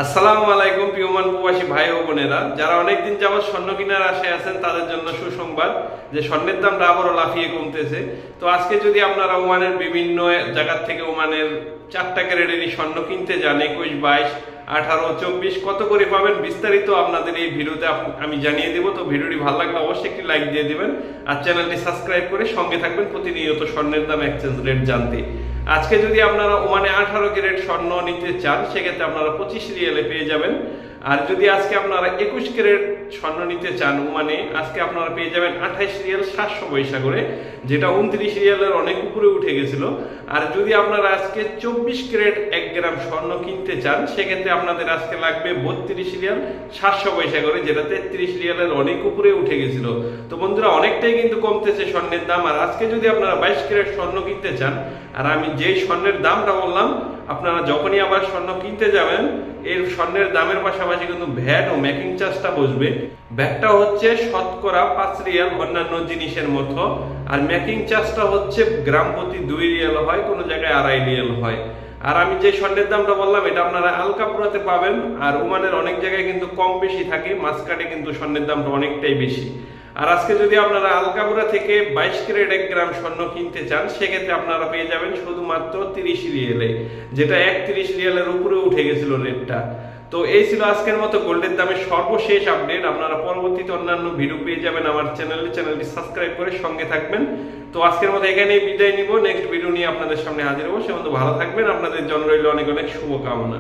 আসসালামু আলাইকুম প্রিয়মান প্রবাসী ভাই ও বোনেরা, যারা অনেকদিন যাবত স্বর্ণ কেনার আশায় আছেন তাদের জন্য সুসংবাদ যে স্বর্ণের দামটা আবারও লাফিয়ে কমতেছে। তো আজকে যদি আপনারা ওমানের বিভিন্ন জায়গা থেকে ওমানের 4টা ক্যারেটেরই স্বর্ণ কিনতে যান, 21, 22, 18, 24 কত করে পাবেন বিস্তারিত আপনাদের এই ভিডিওতে আমি জানিয়ে দেব। তো ভিডিওটি ভালো লাগলে অবশ্যই একটি লাইক দিয়ে দিবেন আর চ্যানেলটি সাবস্ক্রাইব করে সঙ্গে থাকবেন প্রতিনিয়ত স্বর্ণের দাম, এক্সচেঞ্জ রেট জানতে। আজকে যদি আপনারা ওমানে 18 ক্যারেট স্বর্ণ নিতে চান সেক্ষেত্রে আপনারা 25 রিয়ালে পেয়ে যাবেন। আর যদি আজকে আপনারা 21 ক্যারেট স্বর্ণ নিতে চান ওমানে, আজকে আপনারা পেয়ে যাবেন 28 রিয়াল 700 পয়সা করে, যেটা 29 রিয়ালের অনেক উপরে উঠে গেছিল। আর যদি আপনারা আজকে 24 ক্যারেট 1 গ্রাম স্বর্ণ কিনতে চান সেক্ষেত্রে আপনাদের আজকে লাগবে 32 রিয়াল 700 পয়সা করে, যেটা 33 রিয়ালের অনেক উপরে উঠে গেছিল। তো বন্ধুরা, অনেকটাই কিন্তু কমতেছে স্বর্ণের দাম। আর আজকে যদি আপনারা 22 ক্যারেট স্বর্ণ কিনতে চান, আর আমি যেই স্বর্ণের দামটা বললাম, আপনারা যখনই আবার স্বর্ণ কিনতে যাবেন এর স্বর্ণের দামের পাশাপাশি কিন্তু ভ্যাট ও মেকিং চার্জটা বসবে। ভ্যাটটা হচ্ছে শতকরা 5 রিয়াল অন্যান্য জিনিসের মতো, আর মেকিং চার্জটা হচ্ছে গ্রাম প্রতি 2 রিয়াল হয়, কোনো জায়গায় 2.5 রিয়াল হয়। আর আমি যে স্বর্ণের দামটা বললাম এটা আপনারা আলকাপুরাতে পাবেন, আর ওমানের অনেক জায়গায় কিন্তু কম বেশি থাকে, মাঝখানে কিন্তু স্বর্ণের দামটা অনেকটাই বেশি। আর আজকে যদি আপনারা আলকাপুরা থেকে 22 ক্যারেট 1 গ্রাম স্বর্ণ কিনতে চান সেক্ষেত্রে আপনারা পেয়ে যাবেন শুধুমাত্র 30 রিয়েলে, যেটা 31 রিয়ালের উপরে উঠে গেছিল রেটটা। তো এই ছিল আজকের মতো গোল্ডের দামের সর্বশেষ আপডেট। আপনারা পরবর্তীতে অন্যান্য ভিডিও পেয়ে যাবেন আমার চ্যানেলটি সাবস্ক্রাইব করে সঙ্গে থাকবেন। তো আজকের মতো এখানেই বিদায় নিব, নেক্সট ভিডিও নিয়ে আপনাদের সামনে হাজির হবো। সে মতো ভালো থাকবেন, আপনাদের জন্য রইল অনেক অনেক শুভকামনা।